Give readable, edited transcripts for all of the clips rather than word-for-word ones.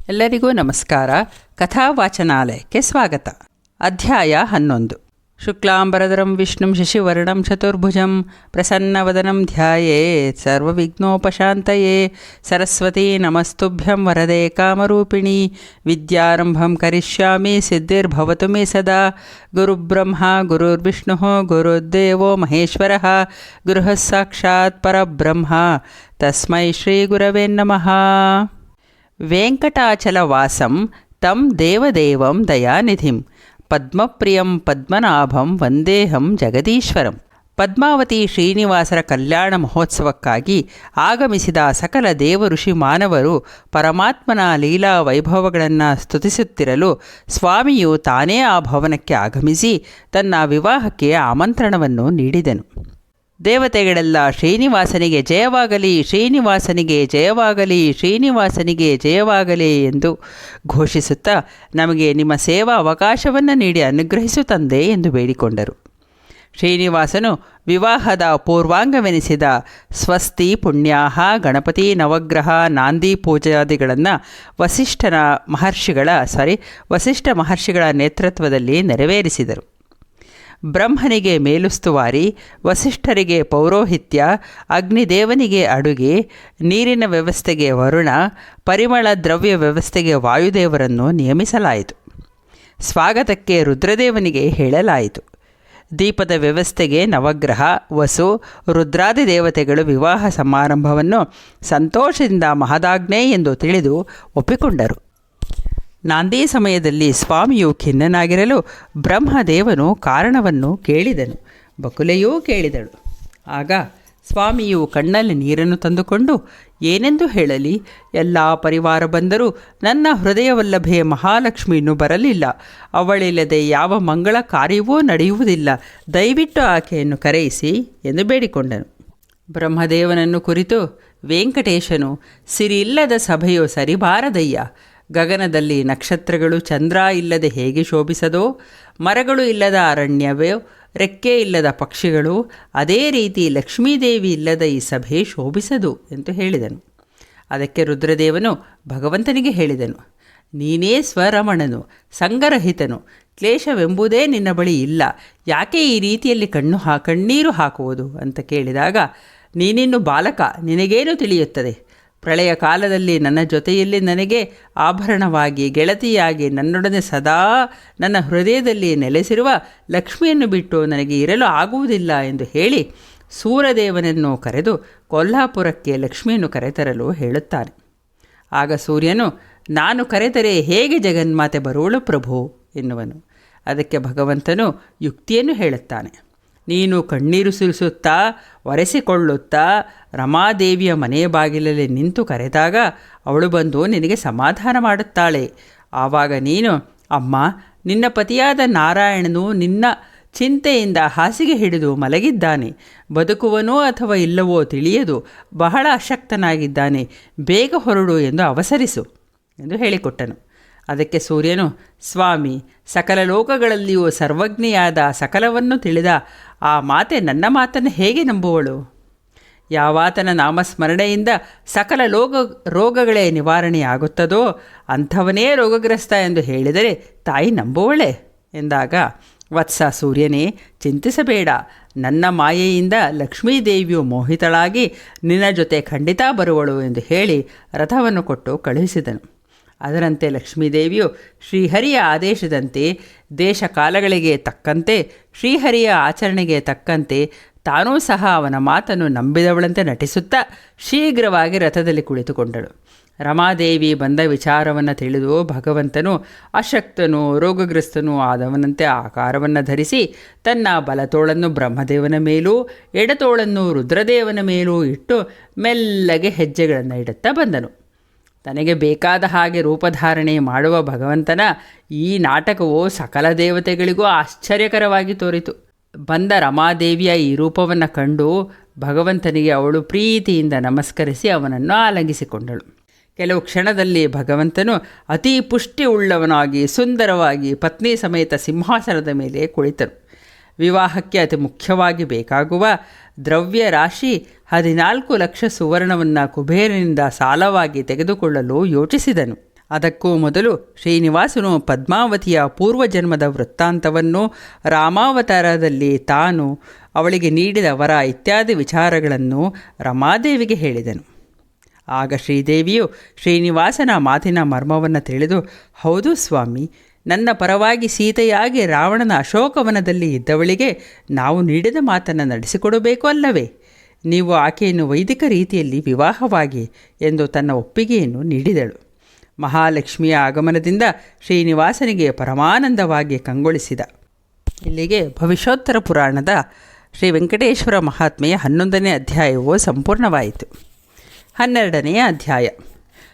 ಎಲ್ಲರಿಗೂ ನಮಸ್ಕಾರ. ಕಥಾವಾಚನಾಲಯಕ್ಕೆ ಸ್ವಾಗತ. ಅಧ್ಯಾಯ 11. ಶುಕ್ಲಾಂಬರಧರಂ ವಿಷ್ಣುಂ ಶಶಿವರ್ಣಂ ಚತುರ್ಭುಜಂ ಪ್ರಸನ್ನವದನಂ ಧ್ಯಾಯೇತ್ ಸರ್ವವಿಘ್ನೋಪಶಾಂತಯೇ. ಸರಸ್ವತೀ ನಮಸ್ತುಭ್ಯಂ ವರದೆ ಕಾಮರೂಪಿಣಿ. ವಿದ್ಯಾರಂಭಂ ಕರಿಷ್ಯಾಮಿ ಸಿದ್ಧಿರ್ಭವತು ಮೇ ಸದಾ. ಗುರುಬ್ರಹ್ಮ ಗುರುರ್ವಿಷ್ಣುಃ ಗುರುರ್ದೇವೋ ಮಹೇಶ್ವರಃ. ಗುರುಃ ಸಾಕ್ಷಾತ್ ಪರಬ್ರಹ್ಮ ತಸ್ಮೈ ಶ್ರೀ ಗುರವೇ ನಮಃ. ವೆಂಕಟಾಚಲವಾಸಂ ತಂ ದೇವದೇವಂ ದಯಾನಿಧಿಂ ಪದ್ಮಪ್ರಿಯಂ ಪದ್ಮನಾಭಂ ವಂದೇಹಂ ಜಗದೀಶ್ವರಂ. ಪದ್ಮಾವತಿ ಶ್ರೀನಿವಾಸರ ಕಲ್ಯಾಣ ಮಹೋತ್ಸವಕ್ಕಾಗಿ ಆಗಮಿಸಿದ ಸಕಲ ದೇವಋಷಿ ಮಾನವರು ಪರಮಾತ್ಮನ ಲೀಲಾ ವೈಭವಗಳನ್ನು ಸ್ತುತಿಸುತ್ತಿರಲು ಸ್ವಾಮಿಯು ತಾನೇ ಆ ಭವನಕ್ಕೆ ಆಗಮಿಸಿ ತನ್ನ ವಿವಾಹಕ್ಕೆ ಆಮಂತ್ರಣವನ್ನು ನೀಡಿದನು. ದೇವತೆಗಳೆಲ್ಲ ಶ್ರೀನಿವಾಸನಿಗೆ ಜಯವಾಗಲಿ, ಶ್ರೀನಿವಾಸನಿಗೆ ಜಯವಾಗಲಿ, ಶ್ರೀನಿವಾಸನಿಗೆ ಜಯವಾಗಲಿ ಎಂದು ಘೋಷಿಸುತ್ತಾ ನಮಗೆ ನಿಮ್ಮ ಸೇವಾ ಅವಕಾಶವನ್ನು ನೀಡಿ ಅನುಗ್ರಹಿಸು ತಂದೆ ಎಂದು ಬೇಡಿಕೊಂಡರು. ಶ್ರೀನಿವಾಸನು ವಿವಾಹದ ಪೂರ್ವಾಂಗವೆನಿಸಿದ ಸ್ವಸ್ತಿ ಪುಣ್ಯಾಹ ಗಣಪತಿ ನವಗ್ರಹ ನಾಂದಿ ಪೂಜಾದಿಗಳನ್ನು ವಸಿಷ್ಠ ಮಹರ್ಷಿಗಳ ನೇತೃತ್ವದಲ್ಲಿ ನೆರವೇರಿಸಿದರು. ಬ್ರಹ್ಮನಿಗೆ ಮೇಲುಸ್ತುವಾರಿ, ವಸಿಷ್ಠರಿಗೆ ಪೌರೋಹಿತ್ಯ, ಅಗ್ನಿದೇವನಿಗೆ ಅಡುಗೆ, ನೀರಿನ ವ್ಯವಸ್ಥೆಗೆ ವರುಣ, ಪರಿಮಳ ದ್ರವ್ಯ ವ್ಯವಸ್ಥೆಗೆ ವಾಯುದೇವರನ್ನು ನಿಯಮಿಸಲಾಯಿತು. ಸ್ವಾಗತಕ್ಕೆ ರುದ್ರದೇವನಿಗೆ ಹೇಳಲಾಯಿತು. ದೀಪದ ವ್ಯವಸ್ಥೆಗೆ ನವಗ್ರಹ, ವಸು, ರುದ್ರಾದಿ ದೇವತೆಗಳು ವಿವಾಹ ಸಮಾರಂಭವನ್ನು ಸಂತೋಷದಿಂದ ಮಹದಾಜ್ಞೆ ಎಂದು ತಿಳಿದು ಒಪ್ಪಿಕೊಂಡರು. ನಾಂದಿ ಸಮಯದಲ್ಲಿ ಸ್ವಾಮಿಯು ಖಿನ್ನನಾಗಿರಲು ಬ್ರಹ್ಮದೇವನು ಕಾರಣವನ್ನು ಕೇಳಿದನು. ಬಕುಲೆಯೂ ಕೇಳಿದಳು. ಆಗ ಸ್ವಾಮಿಯು ಕಣ್ಣಲ್ಲಿ ನೀರನ್ನು ತಂದುಕೊಂಡು ಏನೆಂದು ಹೇಳಲಿ, ಎಲ್ಲ ಪರಿವಾರ ಬಂದರೂ ನನ್ನ ಹೃದಯವಲ್ಲಭೆ ಮಹಾಲಕ್ಷ್ಮಿ ಇನ್ನೂ ಬರಲಿಲ್ಲ. ಅವಳಿಲ್ಲದೆ ಯಾವ ಮಂಗಳ ಕಾರ್ಯವೂ ನಡೆಯುವುದಿಲ್ಲ. ದಯವಿಟ್ಟು ಆಕೆಯನ್ನು ಕರೆಯಿಸಿ ಎಂದು ಬೇಡಿಕೊಂಡನು. ಬ್ರಹ್ಮದೇವನನ್ನು ಕುರಿತು ವೆಂಕಟೇಶನು, ಸಿರಿಯಿಲ್ಲದ ಸಭೆಯು ಸರಿಬಾರದಯ್ಯ. ಗಗನದಲ್ಲಿ ನಕ್ಷತ್ರಗಳು ಚಂದ್ರ ಇಲ್ಲದೆ ಹೇಗೆ ಶೋಭಿಸದೋ, ಮರಗಳು ಇಲ್ಲದ ಅರಣ್ಯವೋ, ರೆಕ್ಕೆ ಇಲ್ಲದ ಪಕ್ಷಿಗಳು, ಅದೇ ರೀತಿ ಲಕ್ಷ್ಮೀದೇವಿ ಇಲ್ಲದ ಈ ಸಭೆ ಶೋಭಿಸದು ಎಂದು ಹೇಳಿದನು. ಅದಕ್ಕೆ ರುದ್ರದೇವನು ಭಗವಂತನಿಗೆ ಹೇಳಿದನು, ನೀನೇ ಸ್ವರಮಣನು, ಸಂಗರಹಿತನು, ಕ್ಲೇಶವೆಂಬುದೇ ನಿನ್ನ ಬಳಿ ಇಲ್ಲ. ಯಾಕೆ ಈ ರೀತಿಯಲ್ಲಿ ಕಣ್ಣೀರು ಹಾಕುವುದು ಅಂತ ಕೇಳಿದಾಗ, ನೀನಿನ್ನು ಬಾಲಕ, ನಿನಗೇನು ತಿಳಿಯುತ್ತದೆ? ಪ್ರಳಯ ಕಾಲದಲ್ಲಿ ನನ್ನ ಜೊತೆಯಲ್ಲಿ ನನಗೆ ಆಭರಣವಾಗಿ ಗೆಳತಿಯಾಗಿ ನನ್ನೊಡನೆ ಸದಾ ನನ್ನ ಹೃದಯದಲ್ಲಿ ನೆಲೆಸಿರುವ ಲಕ್ಷ್ಮಿಯನ್ನು ಬಿಟ್ಟು ನನಗೆ ಇರಲು ಆಗುವುದಿಲ್ಲ ಎಂದು ಹೇಳಿ ಸೂರ್ಯದೇವನನ್ನು ಕರೆದು ಕೊಲ್ಹಾಪುರಕ್ಕೆ ಲಕ್ಷ್ಮಿಯನ್ನು ಕರೆತರಲು ಹೇಳುತ್ತಾನೆ. ಆಗ ಸೂರ್ಯನು, ನಾನು ಕರೆತರೆ ಹೇಗೆ ಜಗನ್ಮಾತೆ ಬರುವಳು ಪ್ರಭು ಎನ್ನುವನು. ಅದಕ್ಕೆ ಭಗವಂತನು ಯುಕ್ತಿಯನ್ನು ಹೇಳುತ್ತಾನೆ. ನೀನು ಕಣ್ಣೀರು ಸುರಿಸುತ್ತಾ ಒರೆಸಿಕೊಳ್ಳುತ್ತಾ ರಮಾದೇವಿಯ ಮನೆಯ ಬಾಗಿಲಲ್ಲಿ ನಿಂತು ಕರೆದಾಗ ಅವಳು ಬಂದು ನಿನಗೆ ಸಮಾಧಾನ ಮಾಡುತ್ತಾಳೆ. ಆವಾಗ ನೀನು, ಅಮ್ಮ, ನಿನ್ನ ಪತಿಯಾದ ನಾರಾಯಣನು ನಿನ್ನ ಚಿಂತೆಯಿಂದ ಹಾಸಿಗೆ ಹಿಡಿದು ಮಲಗಿದ್ದಾನೆ. ಬದುಕುವನೋ ಅಥವಾ ಇಲ್ಲವೋ ತಿಳಿಯದು, ಬಹಳ ಅಶಕ್ತನಾಗಿದ್ದಾನೆ, ಬೇಗ ಹೊರಡು ಎಂದು ಅವಸರಿಸು ಎಂದು ಹೇಳಿಕೊಟ್ಟನು. ಅದಕ್ಕೆ ಸೂರ್ಯನು, ಸ್ವಾಮಿ, ಸಕಲ ಲೋಕಗಳಲ್ಲಿಯೂ ಸರ್ವಜ್ಞೆಯಾದ ಸಕಲವನ್ನು ತಿಳಿದ ಆ ಮಾತೆ ನನ್ನ ಮಾತನ್ನು ಹೇಗೆ ನಂಬುವಳು? ಯಾವಾತನ ನಾಮಸ್ಮರಣೆಯಿಂದ ಸಕಲ ರೋಗಗಳೇ ನಿವಾರಣೆಯಾಗುತ್ತದೋ ಅಂಥವನೇ ರೋಗಗ್ರಸ್ತ ಎಂದು ಹೇಳಿದರೆ ತಾಯಿ ನಂಬುವಳೆ ಎಂದಾಗ, ವತ್ಸ ಸೂರ್ಯನೇ, ಚಿಂತಿಸಬೇಡ. ನನ್ನ ಮಾಯೆಯಿಂದ ಲಕ್ಷ್ಮೀದೇವಿಯು ಮೋಹಿತಳಾಗಿ ನಿನ್ನ ಜೊತೆ ಖಂಡಿತ ಬರುವಳು ಎಂದು ಹೇಳಿ ರಥವನ್ನು ಕೊಟ್ಟು ಕಳುಹಿಸಿದನು. ಅದರಂತೆ ಲಕ್ಷ್ಮೀದೇವಿಯು ಶ್ರೀಹರಿಯ ಆದೇಶದಂತೆ ದೇಶ ಕಾಲಗಳಿಗೆ ತಕ್ಕಂತೆ, ಶ್ರೀಹರಿಯ ಆಚರಣೆಗೆ ತಕ್ಕಂತೆ ತಾನೂ ಸಹ ಅವನ ಮಾತನ್ನು ನಂಬಿದವಳಂತೆ ನಟಿಸುತ್ತಾ ಶೀಘ್ರವಾಗಿ ರಥದಲ್ಲಿ ಕುಳಿತುಕೊಂಡಳು. ರಮಾದೇವಿ ಬಂದ ವಿಚಾರವನ್ನು ತಿಳಿದು ಭಗವಂತನು ಅಶಕ್ತನೂ ರೋಗಗ್ರಸ್ತನೂ ಆದವನಂತೆ ಆಕಾರವನ್ನು ಧರಿಸಿ ತನ್ನ ಬಲತೋಳನ್ನು ಬ್ರಹ್ಮದೇವನ ಮೇಲೂ ಎಡತೋಳನ್ನು ರುದ್ರದೇವನ ಮೇಲೂ ಇಟ್ಟು ಮೆಲ್ಲಗೆ ಹೆಜ್ಜೆಗಳನ್ನು ಇಡುತ್ತಾ ಬಂದನು. ತನಗೆ ಬೇಕಾದ ಹಾಗೆ ರೂಪಧಾರಣೆ ಮಾಡುವ ಭಗವಂತನ ಈ ನಾಟಕವು ಸಕಲ ದೇವತೆಗಳಿಗೂ ಆಶ್ಚರ್ಯಕರವಾಗಿ ತೋರಿತು. ಬಂದ ರಮಾದೇವಿಯ ಈ ರೂಪವನ್ನು ಕಂಡು ಭಗವಂತನಿಗೆ ಅವಳು ಪ್ರೀತಿಯಿಂದ ನಮಸ್ಕರಿಸಿ ಅವನನ್ನು ಆಲಂಗಿಸಿಕೊಂಡಳು. ಕೆಲವು ಕ್ಷಣದಲ್ಲಿ ಭಗವಂತನು ಅತಿ ಪುಷ್ಟಿ ಉಳ್ಳವನಾಗಿ ಸುಂದರವಾಗಿ ಪತ್ನಿ ಸಮೇತ ಸಿಂಹಾಸನದ ಮೇಲೆ ಕುಳಿತನು. ವಿವಾಹಕ್ಕೆ ಅತಿ ಮುಖ್ಯವಾಗಿ ಬೇಕಾಗುವ ದ್ರವ್ಯ ರಾಶಿ 14 ಲಕ್ಷ ಸುವರ್ಣವನ್ನು ಕುಬೇರನಿಂದ ಸಾಲವಾಗಿ ತೆಗೆದುಕೊಳ್ಳಲು ಯೋಚಿಸಿದನು. ಅದಕ್ಕೂ ಮೊದಲು ಶ್ರೀನಿವಾಸನು ಪದ್ಮಾವತಿಯ ಪೂರ್ವಜನ್ಮದ ವೃತ್ತಾಂತವನ್ನು, ರಾಮಾವತಾರದಲ್ಲಿ ತಾನು ಅವಳಿಗೆ ನೀಡಿದ ವರ ಇತ್ಯಾದಿ ವಿಚಾರಗಳನ್ನು ರಮಾದೇವಿಗೆ ಹೇಳಿದನು. ಆಗ ಶ್ರೀದೇವಿಯು ಶ್ರೀನಿವಾಸನ ಮಾತಿನ ಮರ್ಮವನ್ನು ತಿಳಿದು, ಹೌದು ಸ್ವಾಮಿ, ನನ್ನ ಪರವಾಗಿ ಸೀತೆಯಾಗಿ ರಾವಣನ ಅಶೋಕವನದಲ್ಲಿ ಇದ್ದವಳಿಗೆ ನಾವು ನೀಡಿದ ಮಾತನ್ನು ನಡೆಸಿಕೊಡಬೇಕು ಅಲ್ಲವೇ? ನೀವು ಆಕೆಯನ್ನು ವೈದಿಕ ರೀತಿಯಲ್ಲಿ ವಿವಾಹವಾಗಿ ಎಂದು ತನ್ನ ಒಪ್ಪಿಗೆಯನ್ನು ನೀಡಿದಳು. ಮಹಾಲಕ್ಷ್ಮಿಯ ಆಗಮನದಿಂದ ಶ್ರೀನಿವಾಸನಿಗೆ ಪರಮಾನಂದವಾಗಿ ಕಂಗೊಳಿಸಿದ. ಇಲ್ಲಿಗೆ ಭವಿಷ್ಯೋತ್ತರ ಪುರಾಣದ ಶ್ರೀ ವೆಂಕಟೇಶ್ವರ ಮಹಾತ್ಮೆಯ 11ನೇ ಅಧ್ಯಾಯವು ಸಂಪೂರ್ಣವಾಯಿತು. 12ನೆಯ ಅಧ್ಯಾಯ.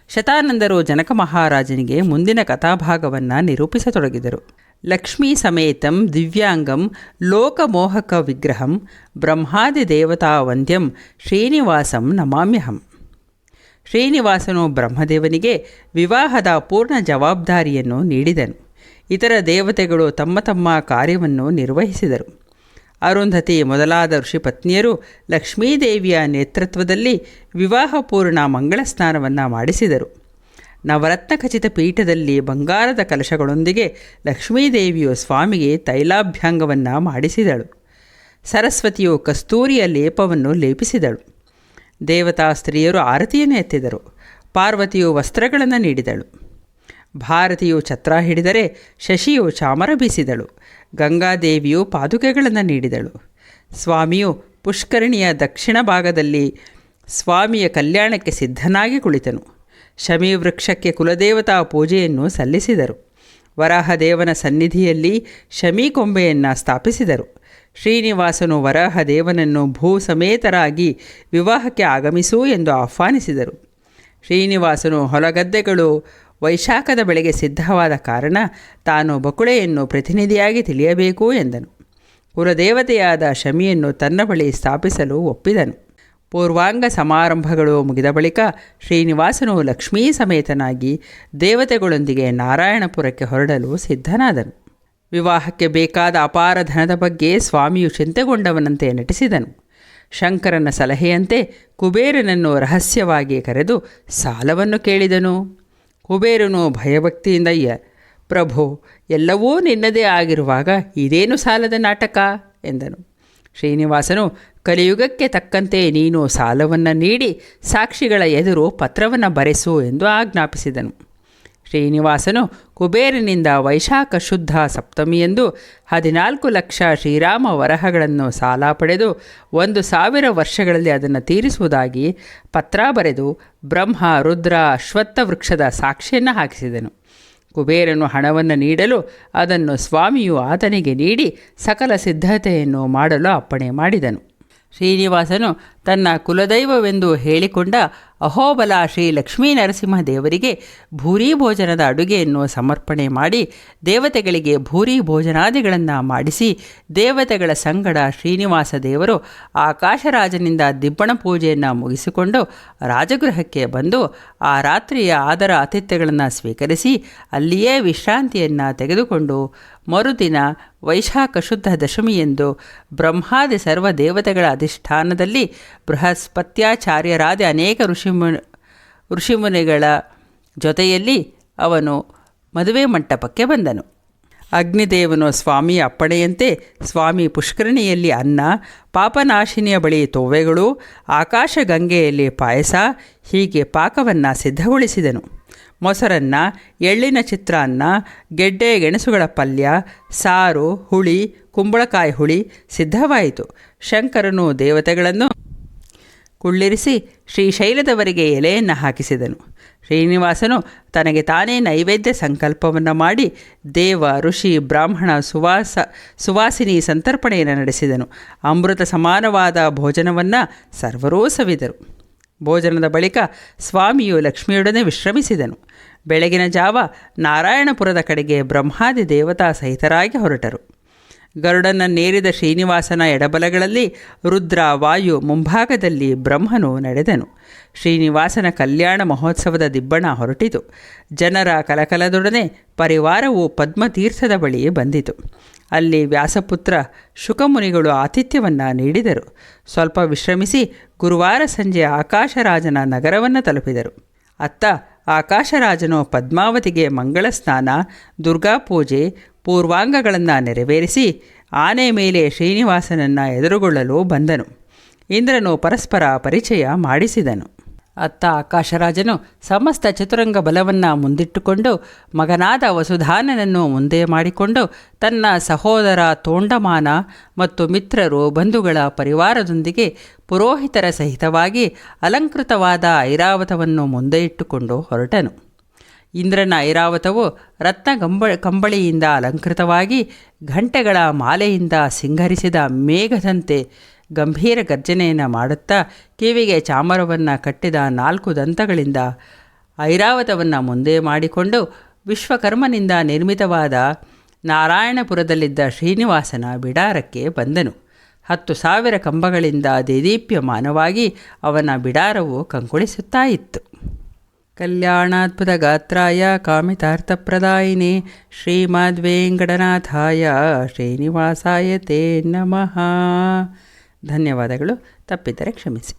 ಶತಾನಂದರು ಜನಕ ಮಹಾರಾಜನಿಗೆ ಮುಂದಿನ ಕಥಾಭಾಗವನ್ನು ನಿರೂಪಿಸತೊಡಗಿದರು. ಲಕ್ಷ್ಮೀ ಸಮೇತಂ ದಿವ್ಯಾಂಗಂ ಲೋಕಮೋಹಕ ವಿಗ್ರಹಂ ಬ್ರಹ್ಮಾದಿ ದೇವತಾ ವಂದ್ಯಂ ಶ್ರೀನಿವಾಸಂ ನಮಾಮ್ಯಹಂ. ಶ್ರೀನಿವಾಸನು ಬ್ರಹ್ಮದೇವನಿಗೆ ವಿವಾಹದ ಪೂರ್ಣ ಜವಾಬ್ದಾರಿಯನ್ನು ನೀಡಿದನು. ಇತರ ದೇವತೆಗಳು ತಮ್ಮ ತಮ್ಮ ಕಾರ್ಯವನ್ನು ನಿರ್ವಹಿಸಿದರು. ಅರುಂಧತಿ ಮೊದಲಾದ ಋಷಿಪತ್ನಿಯರು ಲಕ್ಷ್ಮೀದೇವಿಯ ನೇತೃತ್ವದಲ್ಲಿ ವಿವಾಹಪೂರ್ಣ ಮಂಗಳ ಸ್ನಾನವನ್ನು ಮಾಡಿಸಿದರು. ನವರತ್ನ ಖಚಿತ ಪೀಠದಲ್ಲಿ ಬಂಗಾರದ ಕಲಶಗಳೊಂದಿಗೆ ಲಕ್ಷ್ಮೀದೇವಿಯು ಸ್ವಾಮಿಗೆ ತೈಲಾಭ್ಯಾಂಗವನ್ನು ಮಾಡಿಸಿದಳು. ಸರಸ್ವತಿಯು ಕಸ್ತೂರಿಯ ಲೇಪವನ್ನು ಲೇಪಿಸಿದಳು. ದೇವತಾ ಸ್ತ್ರೀಯರು ಆರತಿಯನ್ನು ಎತ್ತಿದರು. ಪಾರ್ವತಿಯು ವಸ್ತ್ರಗಳನ್ನು ನೀಡಿದಳು. ಭಾರತಿಯು ಛತ್ರ ಹಿಡಿದರೆ ಶಶಿಯು ಚಾಮರ ಬೀಸಿದಳು. ಗಂಗಾದೇವಿಯು ಪಾದುಕೆಗಳನ್ನು ನೀಡಿದಳು. ಸ್ವಾಮಿಯು ಪುಷ್ಕರಣಿಯ ದಕ್ಷಿಣ ಭಾಗದಲ್ಲಿ ಸ್ವಾಮಿಯ ಕಲ್ಯಾಣಕ್ಕೆ ಸಿದ್ಧನಾಗಿ ಕುಳಿತನು. ಶಮೀವೃಕ್ಷಕ್ಕೆ ಕುಲದೇವತಾ ಪೂಜೆಯನ್ನು ಸಲ್ಲಿಸಿದರು. ವರಾಹದೇವನ ಸನ್ನಿಧಿಯಲ್ಲಿ ಶಮೀಕೊಂಬೆಯನ್ನು ಸ್ಥಾಪಿಸಿದರು. ಶ್ರೀನಿವಾಸನು ವರಾಹದೇವನನ್ನು ಭೂ ಸಮೇತರಾಗಿ ವಿವಾಹಕ್ಕೆ ಆಗಮಿಸು ಎಂದು ಆಹ್ವಾನಿಸಿದರು. ಶ್ರೀನಿವಾಸನು ಹೊಲಗದ್ದೆಗಳು ವೈಶಾಖದ ಬೆಳೆಗೆ ಸಿದ್ಧವಾದ ಕಾರಣ ತಾನು ಬಕುಳೆಯನ್ನು ಪ್ರತಿನಿಧಿಯಾಗಿ ತಿಳಿಯಬೇಕು ಎಂದನು. ಕುಲದೇವತೆಯಾದ ಶಮಿಯನ್ನು ತನ್ನ ಬಳಿ ಸ್ಥಾಪಿಸಲು ಒಪ್ಪಿದನು. ಪೂರ್ವಾಂಗ ಸಮಾರಂಭಗಳು ಮುಗಿದ ಬಳಿಕ ಶ್ರೀನಿವಾಸನು ಲಕ್ಷ್ಮೀ ಸಮೇತನಾಗಿ ದೇವತೆಗಳೊಂದಿಗೆ ನಾರಾಯಣಪುರಕ್ಕೆ ಹೊರಡಲು ಸಿದ್ಧನಾದನು. ವಿವಾಹಕ್ಕೆ ಬೇಕಾದ ಅಪಾರ ಧನದ ಬಗ್ಗೆ ಸ್ವಾಮಿಯು ಚಿಂತೆಗೊಂಡವನಂತೆ ನಟಿಸಿದನು. ಶಂಕರನ ಸಲಹೆಯಂತೆ ಕುಬೇರನನ್ನು ರಹಸ್ಯವಾಗಿ ಕರೆದು ಸಾಲವನ್ನು ಕೇಳಿದನು. ಕುಬೇರನು ಭಯಭಕ್ತಿಯಿಂದ, ಪ್ರಭು, ಎಲ್ಲವೂ ನಿನ್ನದೇ ಆಗಿರುವಾಗ ಇದೇನು ಸಾಲದ ನಾಟಕ ಎಂದನು. ಶ್ರೀನಿವಾಸನು, ಕಲಿಯುಗಕ್ಕೆ ತಕ್ಕಂತೆ ನೀನು ಸಾಲವನ್ನು ನೀಡಿ ಸಾಕ್ಷಿಗಳ ಎದುರು ಪತ್ರವನ್ನು ಬರೆಸು ಎಂದು ಆಜ್ಞಾಪಿಸಿದನು. ಶ್ರೀನಿವಾಸನು ಕುಬೇರನಿಂದ ವೈಶಾಖ ಶುದ್ಧ ಸಪ್ತಮಿಯೆಂದು 14 ಲಕ್ಷ ಶ್ರೀರಾಮ ವರಹಗಳನ್ನು ಸಾಲ ಪಡೆದು 1,000 ವರ್ಷಗಳಲ್ಲಿ ಅದನ್ನು ತೀರಿಸುವುದಾಗಿ ಪತ್ರ ಬರೆದು ಬ್ರಹ್ಮ, ರುದ್ರ, ಅಶ್ವತ್ಥ ವೃಕ್ಷದ ಸಾಕ್ಷಿಯನ್ನು ಹಾಕಿಸಿದನು. ಕುಬೇರನು ಹಣವನ್ನು ನೀಡಲು ಅದನ್ನು ಸ್ವಾಮಿಯು ಆತನಿಗೆ ನೀಡಿ ಸಕಲ ಸಿದ್ಧತೆಯನ್ನು ಮಾಡಲು ಅಪ್ಪಣೆ ಮಾಡಿದನು. ಶ್ರೀನಿವಾಸನು ತನ್ನ ಕುಲದೈವವೆಂದು ಹೇಳಿಕೊಂಡ ಅಹೋಬಲ ಶ್ರೀ ಲಕ್ಷ್ಮೀ ನರಸಿಂಹ ದೇವರಿಗೆ ಭೂರಿ ಭೋಜನದ ಅಡುಗೆಯನ್ನು ಸಮರ್ಪಣೆ ಮಾಡಿ ದೇವತೆಗಳಿಗೆ ಭೂರಿ ಭೋಜನಾದಿಗಳನ್ನು ಮಾಡಿಸಿ ದೇವತೆಗಳ ಸಂಗಡ ಶ್ರೀನಿವಾಸ ದೇವರು ಆಕಾಶರಾಜನಿಂದ ದಿಬ್ಬಣ ಪೂಜೆಯನ್ನು ಮುಗಿಸಿಕೊಂಡು ರಾಜಗೃಹಕ್ಕೆ ಬಂದು ಆ ರಾತ್ರಿಯ ಆದರ ಆತಿಥ್ಯಗಳನ್ನು ಸ್ವೀಕರಿಸಿ ಅಲ್ಲಿಯೇ ವಿಶ್ರಾಂತಿಯನ್ನು ತೆಗೆದುಕೊಂಡು ಮರುದಿನ ವೈಶಾಖ ಶುದ್ಧ ದಶಮಿಯೆಂದು ಬ್ರಹ್ಮಾದಿ ಸರ್ವ ದೇವತೆಗಳ ಅಧಿಷ್ಠಾನದಲ್ಲಿ ಬೃಹಸ್ಪತ್ಯಾಚಾರ್ಯರಾದ ಅನೇಕ ಋಷಿಮುನಿಗಳ ಜೊತೆಯಲ್ಲಿ ಅವನು ಮದುವೆ ಮಂಟಪಕ್ಕೆ ಬಂದನು. ಅಗ್ನಿದೇವನು ಸ್ವಾಮಿಯ ಅಪ್ಪಣೆಯಂತೆ ಸ್ವಾಮಿ ಪುಷ್ಕರಣಿಯಲ್ಲಿ ಅನ್ನ, ಪಾಪನಾಶಿನಿಯ ಬಳಿ ತೋವೆಗಳು, ಆಕಾಶ ಗಂಗೆಯಲ್ಲಿ ಪಾಯಸ, ಹೀಗೆ ಪಾಕವನ್ನು ಸಿದ್ಧಗೊಳಿಸಿದನು. ಮೊಸರನ್ನ, ಎಳ್ಳಿನ ಚಿತ್ರಾನ್ನ, ಗೆಡ್ಡೆ ಗೆಣಸುಗಳ ಪಲ್ಯ, ಸಾರು, ಹುಳಿ, ಕುಂಬಳಕಾಯಿ ಹುಳಿ ಸಿದ್ಧವಾಯಿತು. ಶಂಕರನು ದೇವತೆಗಳನ್ನು ಕುಳ್ಳಿರಿಸಿ ಶ್ರೀಶೈಲದವರೆಗೆ ಎಲೆಯನ್ನು ಹಾಕಿಸಿದನು. ಶ್ರೀನಿವಾಸನು ತನಗೆ ತಾನೇ ನೈವೇದ್ಯ ಸಂಕಲ್ಪವನ್ನು ಮಾಡಿ ದೇವ, ಋಷಿ, ಬ್ರಾಹ್ಮಣ, ಸುವಾಸಿನಿ ಸಂತರ್ಪಣೆಯನ್ನು ನಡೆಸಿದನು. ಅಮೃತ ಸಮಾನವಾದ ಭೋಜನವನ್ನು ಸರ್ವರೂ ಸವಿದರು. ಭೋಜನದ ಬಳಿಕ ಸ್ವಾಮಿಯು ಲಕ್ಷ್ಮಿಯೊಡನೆ ವಿಶ್ರಮಿಸಿದನು. ಬೆಳಗಿನ ಜಾವ ನಾರಾಯಣಪುರದ ಕಡೆಗೆ ಬ್ರಹ್ಮಾದಿ ದೇವತಾ ಸಹಿತರಾಗಿ ಹೊರಟರು. ಗರುಡನನ್ನೇರಿದ ಶ್ರೀನಿವಾಸನ ಎಡಬಲಗಳಲ್ಲಿ ರುದ್ರ, ವಾಯು, ಮುಂಭಾಗದಲ್ಲಿ ಬ್ರಹ್ಮನು ನಡೆದನು. ಶ್ರೀನಿವಾಸನ ಕಲ್ಯಾಣ ಮಹೋತ್ಸವದ ದಿಬ್ಬಣ ಹೊರಟಿತು. ಜನರ ಕಲಕಲದೊಡನೆ ಪರಿವಾರವು ಪದ್ಮತೀರ್ಥದ ಬಳಿ ಬಂದಿತು. ಅಲ್ಲಿ ವ್ಯಾಸಪುತ್ರ ಶುಕಮುನಿಗಳು ಆತಿಥ್ಯವನ್ನು ನೀಡಿದರು. ಸ್ವಲ್ಪ ವಿಶ್ರಮಿಸಿ ಗುರುವಾರ ಸಂಜೆ ಆಕಾಶರಾಜನ ನಗರವನ್ನು ತಲುಪಿದರು. ಅತ್ತ ಆಕಾಶರಾಜನು ಪದ್ಮಾವತಿಗೆ ಮಂಗಳ ಸ್ನಾನ, ದುರ್ಗಾಪೂಜೆ ಪೂರ್ವಾಂಗಗಳನ್ನು ನೆರವೇರಿಸಿ ಆನೆ ಮೇಲೆ ಶ್ರೀನಿವಾಸನನ್ನು ಎದುರುಗೊಳ್ಳಲು ಬಂದನು. ಇಂದ್ರನು ಪರಸ್ಪರ ಪರಿಚಯ ಮಾಡಿಸಿದನು. ಅತ್ತ ಆಕಾಶರಾಜನು ಸಮಸ್ತ ಚತುರಂಗ ಬಲವನ್ನು ಮುಂದಿಟ್ಟುಕೊಂಡು ಮಗನಾದ ವಸುಧಾನನನ್ನು ಮುಂದೆ ಮಾಡಿಕೊಂಡು ತನ್ನ ಸಹೋದರ ತೋಂಡಮಾನ ಮತ್ತು ಮಿತ್ರರು ಬಂಧುಗಳ ಪರಿವಾರದೊಂದಿಗೆ ಪುರೋಹಿತರ ಸಹಿತವಾಗಿ ಅಲಂಕೃತವಾದ ಐರಾವತವನ್ನು ಮುಂದೆ ಇಟ್ಟುಕೊಂಡು ಹೊರಟನು. ಇಂದ್ರನ ಐರಾವತವು ಕಂಬಳಿಯಿಂದ ಅಲಂಕೃತವಾಗಿ ಘಂಟೆಗಳ ಮಾಲೆಯಿಂದ ಸಿಂಗರಿಸಿದ ಮೇಘದಂತೆ ಗಂಭೀರ ಗರ್ಜನೆಯನ್ನು ಮಾಡುತ್ತಾ ಕಿವಿಗೆ ಚಾಮರವನ್ನು ಕಟ್ಟಿದ 4 ದಂತಗಳಿಂದ ಐರಾವತವನ್ನು ಮುಂದೆ ಮಾಡಿಕೊಂಡು ವಿಶ್ವಕರ್ಮನಿಂದ ನಿರ್ಮಿತವಾದ ನಾರಾಯಣಪುರದಲ್ಲಿದ್ದ ಶ್ರೀನಿವಾಸನ ಬಿಡಾರಕ್ಕೆ ಬಂದನು. 10,000 ಕಂಬಗಳಿಂದ ದೇದೀಪ್ಯಮಾನವಾಗಿ ಅವನ ಬಿಡಾರವು ಕಂಗೊಳಿಸುತ್ತಾ ಇತ್ತು. ಕಲ್ಯಾಣಾದ್ಭುತ ಗಾತ್ರಾಯ ಕಾಮಿತಾರ್ಥಪ್ರದಾಯಿನೇ ಶ್ರೀಮದ್ವೆಂಕಟನಾಥಾಯ ಶ್ರೀನಿವಾಸಾಯ ತೇ ನಮಃ. ಧನ್ಯವಾದಗಳು. ತಪ್ಪಿದ್ದರೆ ಕ್ಷಮಿಸಿ.